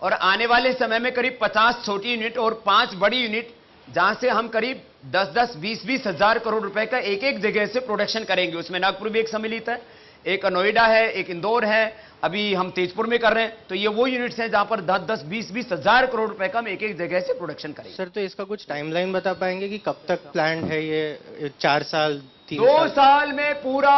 और आने वाले समय में करीब 50 छोटी यूनिट और 5 बड़ी यूनिट, जहां से हम करीब 10-10, 20-20 हजार करोड़ रुपए का एक एक जगह से प्रोडक्शन करेंगे। उसमें नागपुर भी एक सम्मिलित है, एक नोएडा है, एक इंदौर है, अभी हम तेजपुर में कर रहे हैं। तो ये वो यूनिट्स हैं जहां पर 10-10, 20-20 हजार करोड़ रुपए का हम एक एक जगह से प्रोडक्शन करेंगे। सर तो इसका कुछ टाइमलाइन बता पाएंगे कि कब तक प्लान है ये? 4 साल, 3 2 साल में पूरा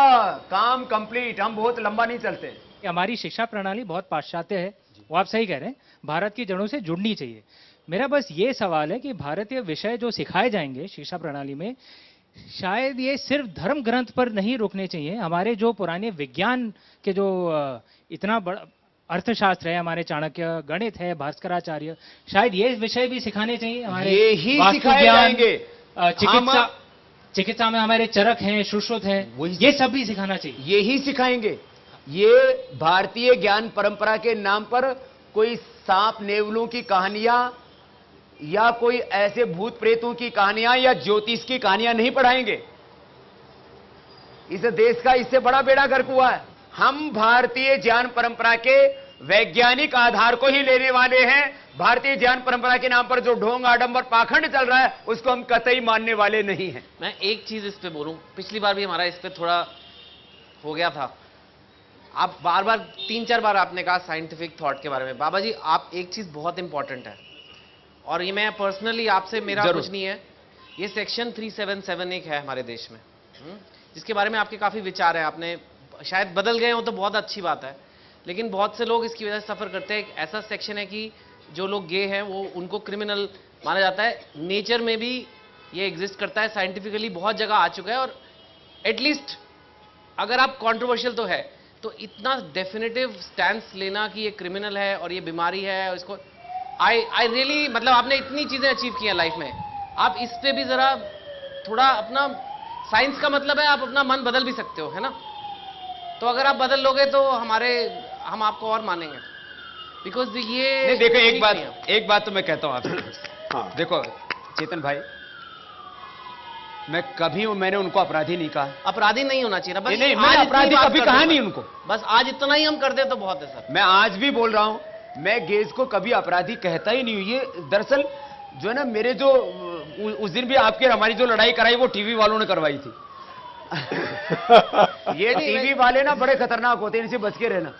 काम कंप्लीट। हम बहुत लंबा नहीं चलते। हमारी शिक्षा प्रणाली बहुत पाश्चात्य है, वो आप सही कह रहे हैं, भारत की जड़ों से जुड़नी चाहिए। मेरा बस ये सवाल है कि भारतीय विषय जो सिखाए जाएंगे शिक्षा प्रणाली में, शायद ये सिर्फ धर्म ग्रंथ पर नहीं रुकने चाहिए। हमारे जो पुराने विज्ञान के जो इतना बड़ा अर्थशास्त्र है, हमारे चाणक्य, गणित है, भास्कराचार्य, शायद ये विषय भी सिखाने चाहिए। हमारे ये ही वास्तु सिखाए ज्ञान, जाएंगे। चिकित्सा में हमारे चरक हैं, सुश्रुत हैं, ये सब भी सिखाना चाहिए। यही सिखाएंगे। ये भारतीय ज्ञान परंपरा के नाम पर कोई सांप नेवलों की कहानियां या कोई ऐसे भूत प्रेतों की कहानियां या ज्योतिष की कहानियां नहीं पढ़ाएंगे। इस देश का इससे बड़ा बेड़ा गर्क हुआ है। हम भारतीय ज्ञान परंपरा के वैज्ञानिक आधार को ही लेने वाले हैं। भारतीय ज्ञान परंपरा के नाम पर जो ढोंग आडंबर पाखंड चल रहा है उसको हम कतई मानने वाले नहीं हैं। मैं एक चीज इस पे बोलूं, पिछली बार भी हमारा इस पे थोड़ा हो गया था। आप बार-बार 3-4 बार आपने कहा साइंटिफिक थॉट के बारे में। बाबा जी, आप एक चीज बहुत इंपॉर्टेंट है, और ये मैं पर्सनली आपसे, मेरा कुछ नहीं है, ये सेक्शन 377 एक है हमारे देश में, जिसके बारे में आपके काफी विचार हैं। आपने शायद बदल गए हो तो बहुत अच्छी बात है, लेकिन बहुत से लोग इसकी वजह से सफर करते हैं। एक ऐसा सेक्शन है कि जो लोग गे हैं वो उनको क्रिमिनल माना जाता है। नेचर में भी ये एग्जिस्ट करता है, साइंटिफिकली बहुत जगह आ चुका है। और एटलीस्ट अगर आप कंट्रोवर्शियल तो है, तो इतना डेफिनेटिव स्टैंस लेना कि ये क्रिमिनल है और ये बीमारी है और इसको आई रियली, मतलब आपने इतनी चीजें अचीव की हैं लाइफ में, आप इस पे भी जरा थोड़ा अपना, साइंस का मतलब है आप अपना मन बदल भी सकते हो, है ना? तो अगर आप बदल लोगे तो हम आपको और मानेंगे, बिकॉज ये नहीं, देखो एक बात तो मैं कहता हूं आपसे। हाँ। देखो चेतन भाई, मैंने उनको अपराधी नहीं कहा। अपराधी नहीं होना चाहिए ना, बस नहीं, मैंने अपराधी कभी कहा नहीं उनको। बस आज इतना ही हम कर दे तो बहुत है सर। मैं आज भी बोल रहा हूं, मैं गेज को कभी अपराधी कहता ही नहीं हूं। ये दरअसल जो है ना, मेरे जो उस दिन भी आपके हमारी जो लड़ाई कराई वो टीवी वालों ने करवाई थी। ये टीवी वाले ना बड़े खतरनाक होते हैं, इनसे बच के रहना।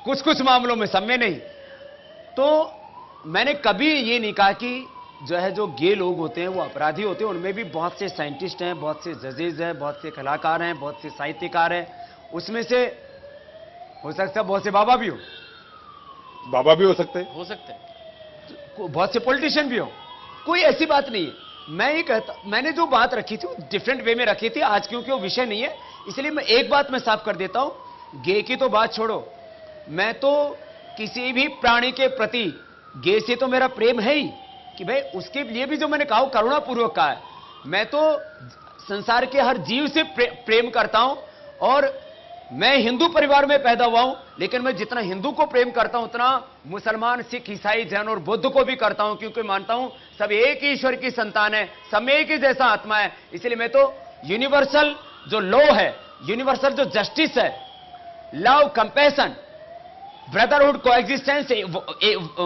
कुछ मामलों में, सब में नहीं। तो मैंने कभी ये नहीं कहा कि जो है जो गे लोग होते हैं वो अपराधी होते हैं। उनमें भी बहुत से साइंटिस्ट हैं, बहुत से जजेज हैं, बहुत से कलाकार हैं, बहुत से साहित्यकार हैं। उसमें से हो सकता है बहुत से बाबा भी हो, बाबा भी हो सकते हैं, हो सकते हैं, बहुत से पॉलिटिशियन भी हो। कोई ऐसी बात नहीं है। मैं ये कहता, मैंने जो बात रखी थी डिफरेंट वे में रखी थी, आज क्योंकि वो विषय नहीं है इसलिए मैं एक बात मैं साफ कर देता हूं। गे की तो बात छोड़ो, मैं तो किसी भी प्राणी के प्रति गे से तो मेरा प्रेम है ही कि भाई उसके लिए भी जो मैंने कहा करुणापूर्वक कहा है। मैं तो संसार के हर जीव से प्रेम करता हूं और मैं हिंदू परिवार में पैदा हुआ हूं, लेकिन मैं जितना हिंदू को प्रेम करता हूं उतना मुसलमान, सिख, ईसाई, जैन और बुद्ध को भी करता हूं, क्योंकि मानता हूं सब एक ही ईश्वर की संतान है, सब में एक ही जैसा आत्मा है। इसलिए मैं तो यूनिवर्सल जो लॉ है, यूनिवर्सल जो जस्टिस है, love, compassion, brotherhood, coexistence,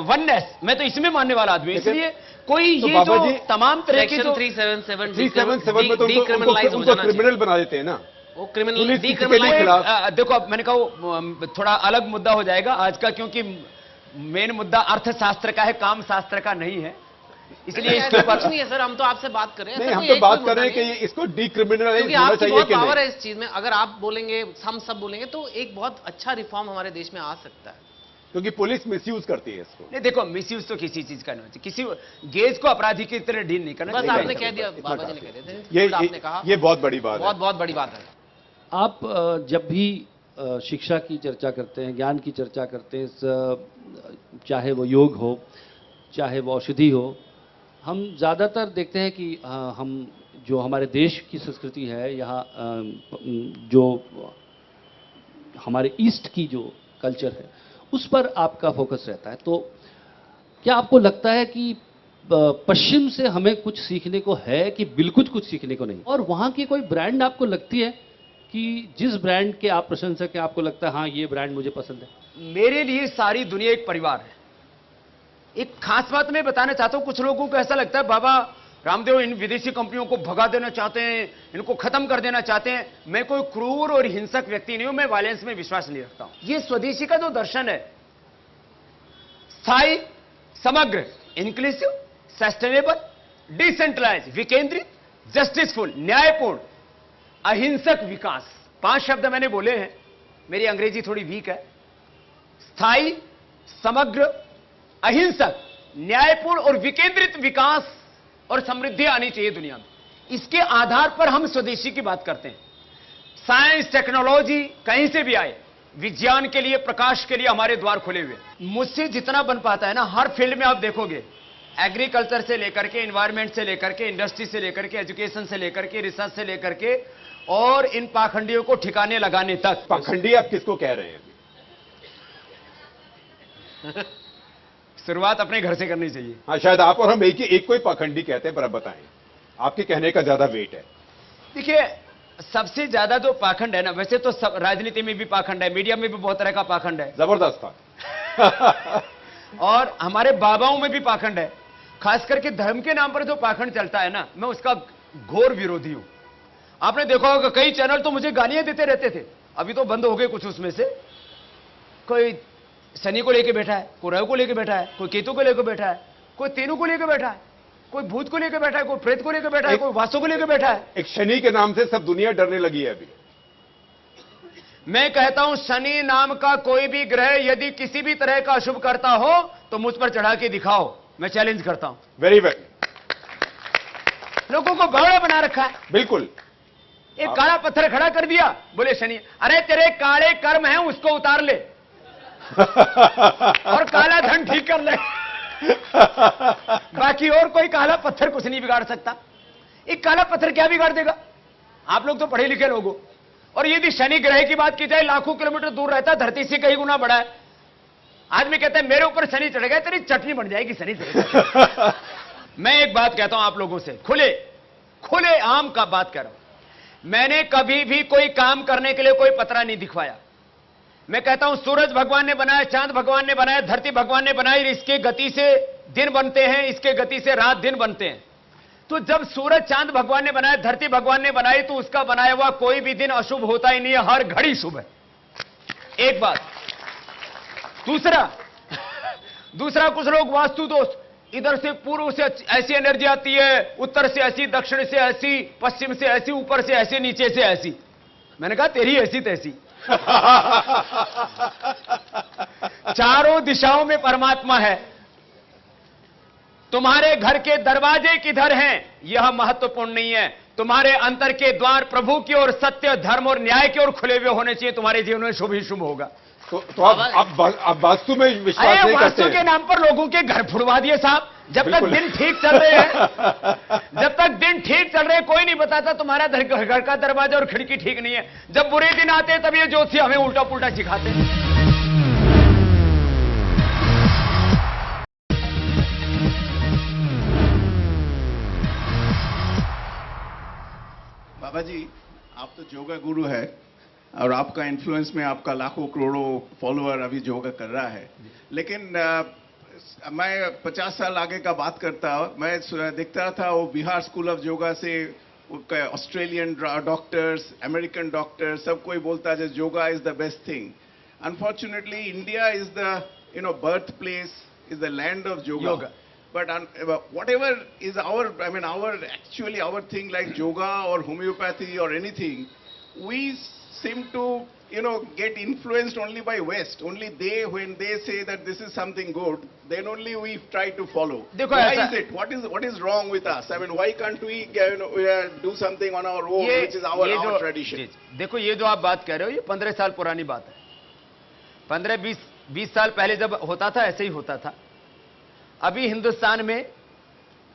oneness, मैं तो इसमें मानने वाला आदमी। इसलिए कोई तो ये जो जी, तमाम तरह के जो 377 में तो उनको क्रिमिनल बना देते हैं ना, वो क्रिमिनल पुलिस की डीक्रिमिनलाइज। के खिलाफ। देखो अब मैंने कहा वो थोड़ा अलग मुद्दा हो जाएगा आज का, क्योंकि मेन मुद्दा अर्थशास्त्र का है, काम शास्त्र का नहीं है, इसलिए इसके कुछ नहीं है सर, हम तो आपसे बात कर रहे हैं। नहीं, ऐसा हम कोई तो बात कोई कर रहे हैं मुद्दा कि नहीं है। इसको डीक्रिमिनलाइज क्योंकि होना आपकी चाहिए बहुत कि पावर नहीं। है इस चीज में, अगर आप बोलेंगे, हम सब बोलेंगे तो एक बहुत अच्छा रिफॉर्म हमारे देश में आ सकता है। क्योंकि पुलिस मिसयूज करती है इसको। नहीं, देखो मिसयूज तो किसी चीज का नहीं होती, किसी गेज को अपराधी की तरह डील नहीं करना बस चाहिए। आपने कह दिया, बाबा जी ने कह दिया, ये आपने कहा, ये बहुत बड़ी बात है। बहुत बहुत बड़ी बात है। आप जब भी शिक्षा की चर्चा करते हैं, ज्ञान की चर्चा करते हैं, चाहे वो योग हो, चाहे वो औषधि हो, हम ज़्यादातर देखते हैं कि हम जो हमारे देश की संस्कृति है, यहाँ जो हमारे ईस्ट की जो कल्चर है उस पर आपका फोकस रहता है। तो क्या आपको लगता है कि पश्चिम से हमें कुछ सीखने को है कि बिल्कुल कुछ सीखने को नहीं? और वहाँ की कोई ब्रांड आपको लगती है कि जिस ब्रांड के आप प्रशंसक हैं, आपको लगता है हाँ ये ब्रांड मुझे पसंद है? मेरे लिए सारी दुनिया एक परिवार है। एक खास बात मैं बताना चाहता हूं, कुछ लोगों को ऐसा लगता है बाबा रामदेव इन विदेशी कंपनियों को भगा देना चाहते हैं, इनको खत्म कर देना चाहते हैं। मैं कोई क्रूर और हिंसक व्यक्ति नहीं हूं, मैं वायलेंस में विश्वास नहीं रखता हूं। ये स्वदेशी का जो दर्शन है, स्थायी, समग्र, इंक्लूसिव, सस्टेनेबल, डिसेंट्रलाइज, विकेंद्रित, जस्टिसफुल, न्यायपूर्ण, अहिंसक विकास, 5 शब्द मैंने बोले हैं, मेरी अंग्रेजी थोड़ी वीक है। स्थायी, समग्र, अहिंसक, न्यायपूर्ण और विकेंद्रित विकास और समृद्धि आनी चाहिए दुनिया में। इसके आधार पर हम स्वदेशी की बात करते हैं। साइंस, टेक्नोलॉजी कहीं से भी आए, विज्ञान के लिए, प्रकाश के लिए हमारे द्वार खुले हुए। मुझसे जितना बन पाता है ना, हर फील्ड में आप देखोगे, एग्रीकल्चर से लेकर के, एनवायरमेंट से लेकर के, इंडस्ट्री से लेकर के, एजुकेशन से लेकर के, रिसर्च से लेकर के, और इन पाखंडियों को ठिकाने लगाने तक। पाखंडी आप किसको कह रहे हैं? शुरुआत अपने घर से करनी चाहिए। हाँ, शायद आप और हम एक को ही पाखंडी कहते हैं, पर अब बताएं, आपके कहने का ज्यादा वेट है। देखिए, सबसे ज्यादा जो पाखंड है ना, वैसे तो सब राजनीति में भी पाखंड है, मीडिया में भी बहुत तरह का पाखंड है, जबरदस्त था। और हमारे बाबाओं में भी पाखंड है। खास करके धर्म के नाम पर जो पाखंड चलता है ना, मैं उसका घोर विरोधी हूं। आपने देखा होगा कई चैनल तो मुझे गालियां देते रहते थे, अभी तो बंद हो गए कुछ उसमें से। कोई शनि को लेकर बैठा है, कोई रवि को लेकर बैठा है, कोई केतु को लेकर बैठा है, कोई तेनु को लेकर बैठा है, कोई भूत को लेकर बैठा है, कोई प्रेत को लेकर बैठा है, कोई वास्तु को लेकर बैठा है। एक शनि के नाम से सब दुनिया डरने लगी है अभी। मैं कहता हूं, शनि नाम का कोई भी ग्रह यदि किसी भी तरह का अशुभ करता हो तो मुझ पर चढ़ा के दिखाओ, मैं चैलेंज करता हूं। Very well. लोगों को बावड़ा बना रखा है। बिल्कुल। एक काला पत्थर खड़ा कर दिया, बोले शनि, अरे तेरे काले कर्म हैं उसको उतार ले और काला धन ठीक कर ले। बाकी और कोई काला पत्थर कुछ नहीं बिगाड़ सकता। एक काला पत्थर क्या बिगाड़ देगा? आप लोग तो पढ़े लिखे लोग हो। और यदि शनि ग्रह की बात की जाए, लाखों किलोमीटर दूर रहता है, धरती से कई गुना बड़ा है। आदमी कहता है मेरे ऊपर शनि चढ़ गया, तेरी चटनी बन जाएगी शनि से। मैं एक बात कहता हूं आप लोगों से, खुले आम का बात कर रहा हूं। मैंने कभी भी कोई काम करने के लिए कोई पतरा नहीं दिखवाया। मैं कहता हूं सूरज भगवान ने बनाया, चांद भगवान ने बनाया, धरती भगवान ने बनाई, इसके गति से दिन बनते हैं, इसके गति से रात दिन बनते हैं। तो जब सूरज चांद भगवान ने बनाया, धरती भगवान ने बनाई, तो उसका बनाया हुआ कोई भी दिन अशुभ होता ही नहीं है, हर घड़ी शुभ है। एक बात। दूसरा कुछ लोग वास्तु दोष, इधर से पूर्व से ऐसी एनर्जी आती है, उत्तर से ऐसी, दक्षिण से ऐसी, पश्चिम से ऐसी, ऊपर से ऐसी, नीचे से ऐसी। मैंने कहा तेरी ऐसी तैसी। चारों दिशाओं में परमात्मा है। तुम्हारे घर के दरवाजे किधर हैं यह महत्वपूर्ण नहीं है, तुम्हारे अंतर के द्वार प्रभु की ओर, सत्य, धर्म और न्याय की ओर खुले हुए होने चाहिए। तुम्हारे जीवन में शुभ ही शुभ होगा। तो आप वास्तु में विश्वास नहीं करते? वास्तु के नाम पर लोगों के घर फुड़वा दिए साहब। जब तक दिन ठीक चल रहे हैं जब तक दिन ठीक चल रहे हैं, कोई नहीं बताता तुम्हारा घर का दरवाजा और खिड़की ठीक नहीं है। जब बुरे दिन आते हैं तब ये ज्योतिषी हमें उल्टा पुल्टा सिखाते हैं। बाबा जी, आप तो योगा गुरु है और आपका इन्फ्लुएंस में आपका लाखों करोड़ों फॉलोअर अभी योगा कर रहा है, लेकिन मैं 50 साल आगे का बात करता, मैं देखता था वो बिहार स्कूल ऑफ योगा से ऑस्ट्रेलियन डॉक्टर्स, अमेरिकन डॉक्टर्स, सब कोई बोलता है yoga is the best thing. Unfortunately India is the birth place, is the land of yoga. But whatever is actually our thing like yoga or homeopathy or anything, we seem to, get influenced only by West. Only when they say that this is something good, then only we try to follow. Why is it? What is wrong with us? Why can't we, do something on our own, which is our tradition? देखो, ये जो आप बात कह रहे हो, ये 15 साल पुरानी बात है। 15-20 साल पहले जब होता था ऐसे ही होता था। अभी हिंदुस्तान में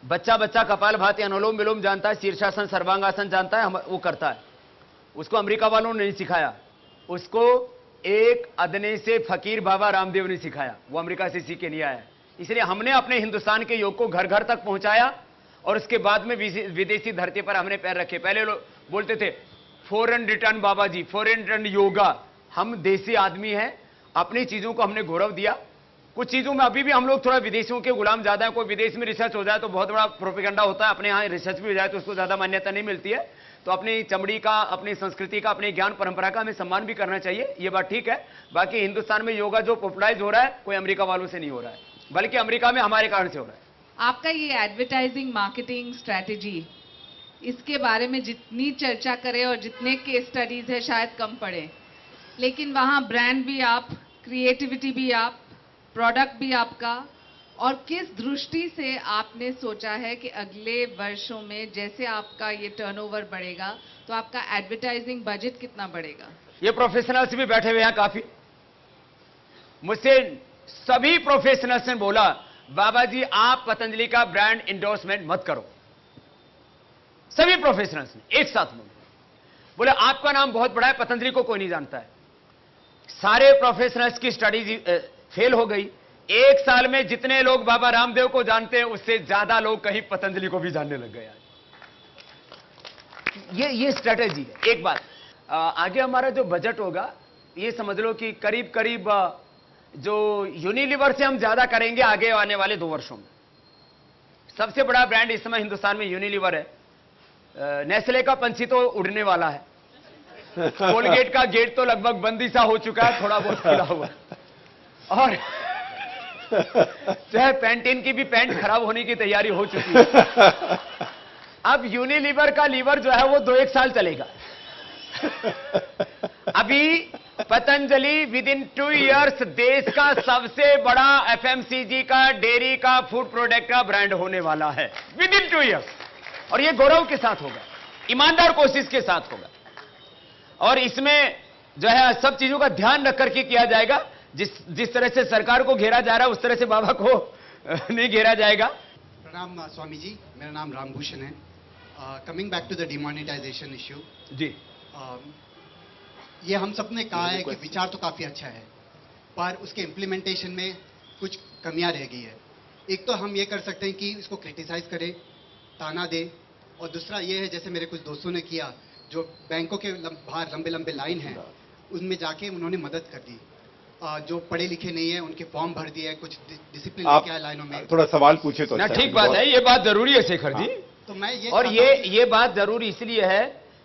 बच्चा कपाल भाती, अनुलोम विलोम जानता है, शीर्षासन, सर्वांगासन जानता है, वो करता है। उसको अमेरिका वालों ने नहीं सिखाया, उसको एक अदने से फकीर बाबा रामदेव ने सिखाया, वो अमेरिका से सीख के नहीं आया। इसलिए हमने अपने हिंदुस्तान के योग को घर घर तक पहुंचाया और उसके बाद में विदेशी धरती पर हमने पैर रखे। पहले लोग बोलते थे फॉरेन रिटर्न बाबा जी, फॉरेन रिटर्न योगा। हम देसी आदमी हैं, अपनी चीजों को हमने गौरव दिया। कुछ चीजों में अभी भी हम लोग थोड़ा विदेशियों के गुलाम ज्यादा है। कोई विदेश में रिसर्च हो जाए तो बहुत बड़ा प्रोपेगेंडा होता है, अपने यहाँ रिसर्च भी हो जाए तो उसको ज्यादा मान्यता नहीं मिलती है। तो अपनी चमड़ी का, अपनी संस्कृति का, अपने ज्ञान परंपरा का हमें सम्मान भी करना चाहिए, ये बात ठीक है। बाकी हिंदुस्तान में योगा जो पॉपुलराइज हो रहा है, कोई अमेरिका वालों से नहीं हो रहा है, बल्कि अमेरिका में हमारे कारण से हो रहा है। आपका ये एडवर्टाइजिंग मार्केटिंग स्ट्रैटेजी, इसके बारे में जितनी चर्चा करें और जितने केस स्टडीज है शायद कम पड़े, लेकिन वहाँ ब्रांड भी आप, क्रिएटिविटी भी आप, प्रोडक्ट भी आपका। और किस दृष्टि से आपने सोचा है कि अगले वर्षों में जैसे आपका ये टर्नओवर बढ़ेगा तो आपका एडवर्टाइजिंग बजट कितना बढ़ेगा? ये प्रोफेशनल्स भी बैठे हुए हैं काफी। मुझसे सभी प्रोफेशनल्स ने बोला बाबा जी आप पतंजलि का ब्रांड इंडोर्समेंट मत करो। सभी प्रोफेशनल्स ने एक साथ बोले आपका नाम बहुत बड़ा है, पतंजलि को कोई नहीं जानता है। सारे प्रोफेशनल्स की स्टडीज फेल हो गई। एक साल में जितने लोग बाबा रामदेव को जानते हैं उससे ज्यादा लोग कहीं पतंजलि को भी जानने लग गए। ये स्ट्रेटेजी है। एक बात, आगे हमारा जो बजट होगा ये समझ लो कि करीब करीब जो यूनिलीवर से हम ज्यादा करेंगे आगे आने वाले 2 वर्षों में। सबसे बड़ा ब्रांड इस समय हिंदुस्तान में यूनिलीवर है। नेस्ले का पंछी तो उड़ने वाला है, कोलगेट का गेट तो लगभग बंदी सा हो चुका है, थोड़ा बहुत खुला हुआ है। और चाहे पैंटीन की भी पैंट खराब होने की तैयारी हो चुकी है। अब यूनिलीवर का लीवर जो है वो 2-1 साल चलेगा। अभी पतंजलि विद इन 2 इयर्स देश का सबसे बड़ा एफएमसीजी का, डेयरी का, फूड प्रोडक्ट का ब्रांड होने वाला है विद इन 2 इयर्स। और ये गौरव के साथ होगा, ईमानदार कोशिश के साथ होगा। और इसमें जो है सब चीजों का ध्यान रख करके किया जाएगा। जिस तरह से सरकार को घेरा जा रहा है उस तरह से बाबा को नहीं घेरा जाएगा। प्रणाम स्वामी जी, मेरा नाम रामभूषण है। Coming back to the demonetization issue जी, ये हम सब ने कहा है कि विचार तो काफी अच्छा है पर उसके इम्प्लीमेंटेशन में कुछ कमियां रह गई है। एक तो हम ये कर सकते हैं कि इसको क्रिटिसाइज करें, ताना दे, और दूसरा ये है जैसे मेरे कुछ दोस्तों ने किया जो बैंकों के बाहर लंबे लंबे लाइन हैं उनमें जाके उन्होंने मदद कर दी। जो पढ़े लिखे नहीं है उनके फॉर्म भर दिए, कुछ डिसिप्लिन लेके आए लाइनों में। थोड़ा सवाल पूछे तो ना, ठीक बात है, ये बात जरूरी है शेखर जी। तो मैं ये बात जरूरी इसलिए है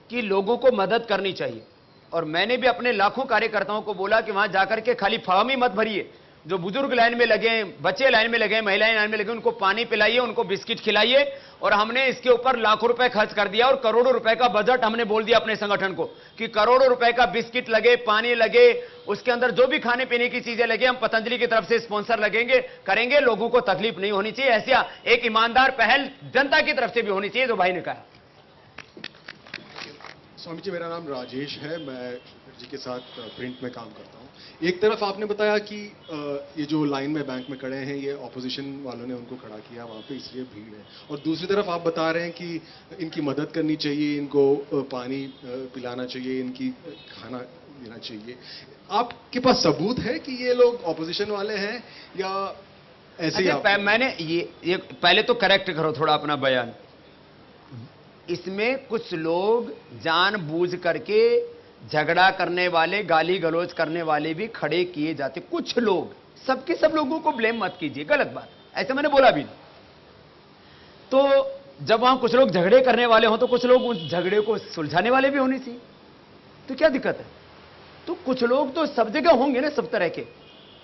कि लोगों को मदद करनी चाहिए। और मैंने भी अपने लाखों कार्यकर्ताओं को बोला कि वहां जाकर के खाली फॉर्म ही मत भरिए, जो बुजुर्ग लाइन में लगे हैं, बच्चे लाइन में लगे हैं, महिलाएं लाइन में लगे, उनको पानी पिलाइए, उनको बिस्किट खिलाइए। और हमने इसके ऊपर लाखों रुपए खर्च कर दिया और करोड़ों रुपए का बजट हमने बोल दिया अपने संगठन को कि करोड़ों रुपए का बिस्किट लगे, पानी लगे, उसके अंदर जो भी खाने पीने की चीजें लगे, हम पतंजलि की तरफ से स्पॉन्सर लगेंगे, करेंगे। लोगों को तकलीफ नहीं होनी चाहिए। ऐसा एक ईमानदार पहल जनता की तरफ से भी होनी चाहिए, जो भाई ने कहा। स्वामी जी, मेरा नाम राजेश है, मैं जी के साथ प्रिंट में काम करता हूँ। एक तरफ आपने बताया कि ये जो लाइन में बैंक में खड़े हैं, ये ऑपोजिशन वालों ने उनको खड़ा किया वहाँ पे, इसलिए भीड़ है। और दूसरी तरफ आप बता रहे हैं कि इनकी मदद करनी चाहिए, इनको पानी पिलाना चाहिए, इनकी खाना देना चाहिए। आपके पास सबूत है कि ये लोग ऑपोजिशन वाले हैं या ऐसे ही? मैंने ये पहले तो करेक्ट करो थोड़ा अपना बयान। इसमें कुछ लोग जानबूझ करके झगड़ा करने वाले, गाली गलौज करने वाले भी खड़े किए जाते, कुछ लोग। सबके सब लोगों को ब्लेम मत कीजिए, गलत बात, ऐसा मैंने बोला भी नहीं। तो जब वहां कुछ लोग झगड़े करने वाले हों तो कुछ लोग उस झगड़े को सुलझाने वाले भी होने चाहिए, तो क्या दिक्कत है? तो कुछ लोग तो सब जगह होंगे ना, सब तरह के।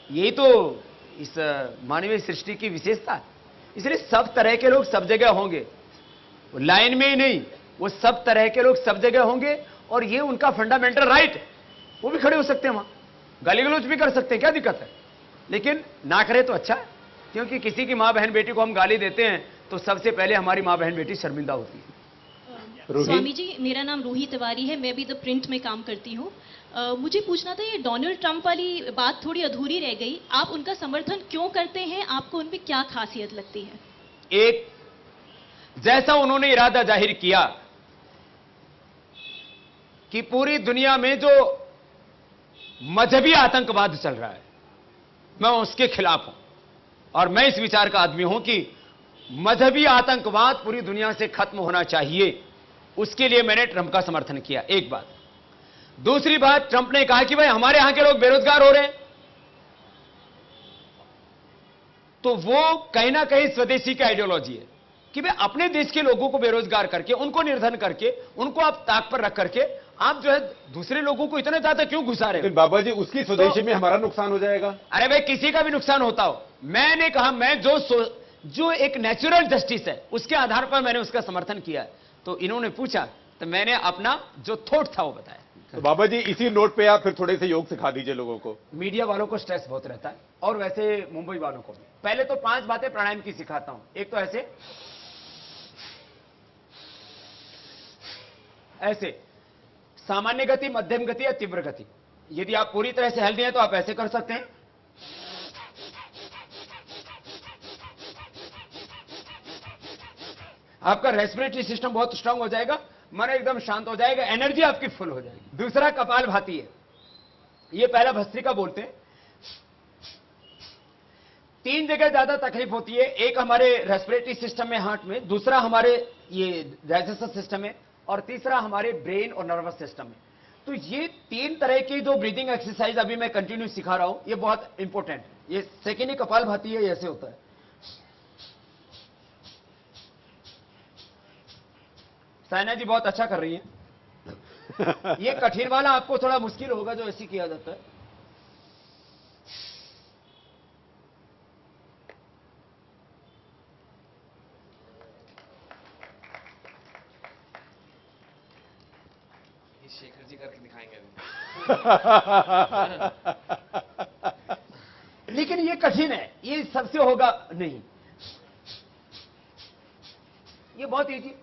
यही तो इस मानवीय सृष्टि की विशेषता है। इसलिए सब तरह के लोग सब जगह होंगे, लाइन में ही नहीं, वो सब तरह के लोग सब जगह होंगे। और ये उनका फंडामेंटल राइट है, वो भी खड़े हो सकते हैं वहां, गाली गलौज भी कर सकते हैं, क्या दिक्कत है? लेकिन ना करे तो अच्छा है, क्योंकि किसी की मां बहन बेटी को हम गाली देते हैं तो सबसे पहले हमारी मां बहन बेटी शर्मिंदा होती है। स्वामी जी, मेरा नाम रूही तिवारी है, मैं भी द प्रिंट में काम करती हूँ। मुझे पूछना था, ये डोनाल्ड ट्रंप वाली बात थोड़ी अधूरी रह गई। आप उनका समर्थन क्यों करते हैं? आपको उनमें क्या खासियत लगती है? एक, जैसा उन्होंने इरादा जाहिर किया कि पूरी दुनिया में जो मजहबी आतंकवाद चल रहा है, मैं उसके खिलाफ हूं। और मैं इस विचार का आदमी हूं कि मजहबी आतंकवाद पूरी दुनिया से खत्म होना चाहिए। उसके लिए मैंने ट्रंप का समर्थन किया, एक बात। दूसरी बात, ट्रंप ने कहा कि भाई हमारे यहां के लोग बेरोजगार हो रहे हैं, तो वो कहीं ना कहीं स्वदेशी की आइडियोलॉजी है कि भाई अपने देश के लोगों को बेरोजगार करके, उनको निर्धन करके, उनको आप ताक पर रख करके आप जो है दूसरे लोगों को इतना ज्यादा क्यों घुसा रहे हो? बाबा जी, उसकी स्वदेशी में हमारा नुकसान हो जाएगा। अरे भाई, किसी का भी नुकसान होता हो। मैंने कहा, मैं जो एक नेचुरल जस्टिस है उसके आधार पर मैंने उसका समर्थन किया। तो इन्होंने पूछा तो मैंने अपना जो थॉट था वो बताया। तो बाबा जी, इसी नोट पे आप फिर थोड़े से योग सिखा दीजिए लोगों को। मीडिया वालों को स्ट्रेस बहुत रहता है, और वैसे मुंबई वालों को भी। पहले तो 5 बातें प्राणायाम की सिखाता हूं। एक तो ऐसे सामान्य गति, मध्यम गति या तीव्र गति। यदि आप पूरी तरह से हेल्दी हैं तो आप ऐसे कर सकते हैं। आपका रेस्पिरेटरी सिस्टम बहुत स्ट्रांग हो जाएगा, मन एकदम शांत हो जाएगा, एनर्जी आपकी फुल हो जाएगी। दूसरा कपालभाति है, ये पहला भस्त्रिका बोलते हैं। 3 जगह ज्यादा तकलीफ होती है, एक हमारे रेस्पिरेटरी सिस्टम में, हार्ट में, दूसरा हमारे ये डाइजेस्टिव सिस्टम में, और तीसरा हमारे ब्रेन और नर्वस सिस्टम में। तो ये 3 तरह की जो ब्रीदिंग एक्सरसाइज अभी मैं कंटिन्यू सिखा रहा हूं, ये बहुत इंपॉर्टेंट है। ये सेकेंड कपालभाति है, ऐसे होता है। साइना जी बहुत अच्छा कर रही है। ये कठिन वाला आपको थोड़ा मुश्किल होगा, जो ऐसे किया जाता है। शेखर जी करके दिखाएंगे अभी। लेकिन ये कठिन है, ये सबसे होगा नहीं। ये बहुत easy.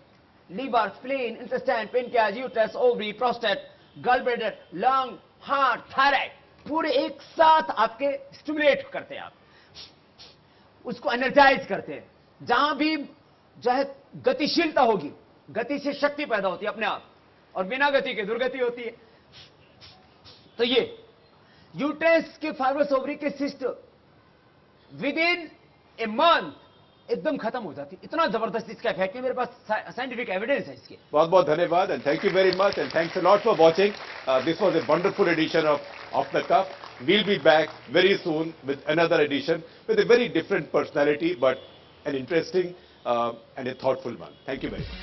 Liver, spleen, intestine, pancreas, uterus, ovary, prostate, gallbladder, lung, heart, thyroid, पूरे एक साथ आपके स्टिमुलेट करते हैं, आप उसको एनर्जाइज करते हैं। जहां भी जो है गतिशीलता होगी, गति से शक्ति पैदा होती है अपने आप, और बिना गति के दुर्गति होती है। तो ये यूट्रस के फाइब्रस ओवरी के cyst with in a month एकदम खत्म हो जाती है। इतना जबरदस्त इसका इफेक्ट है, मेरे पास साइंटिफिक एविडेंस है इसके। बहुत बहुत धन्यवाद, and thank you very much, and thanks a lot for watching. This was a wonderful edition of the Cup. We'll be back very soon with another edition with a very different personality, but an interesting and a thoughtful one. Thank you very much.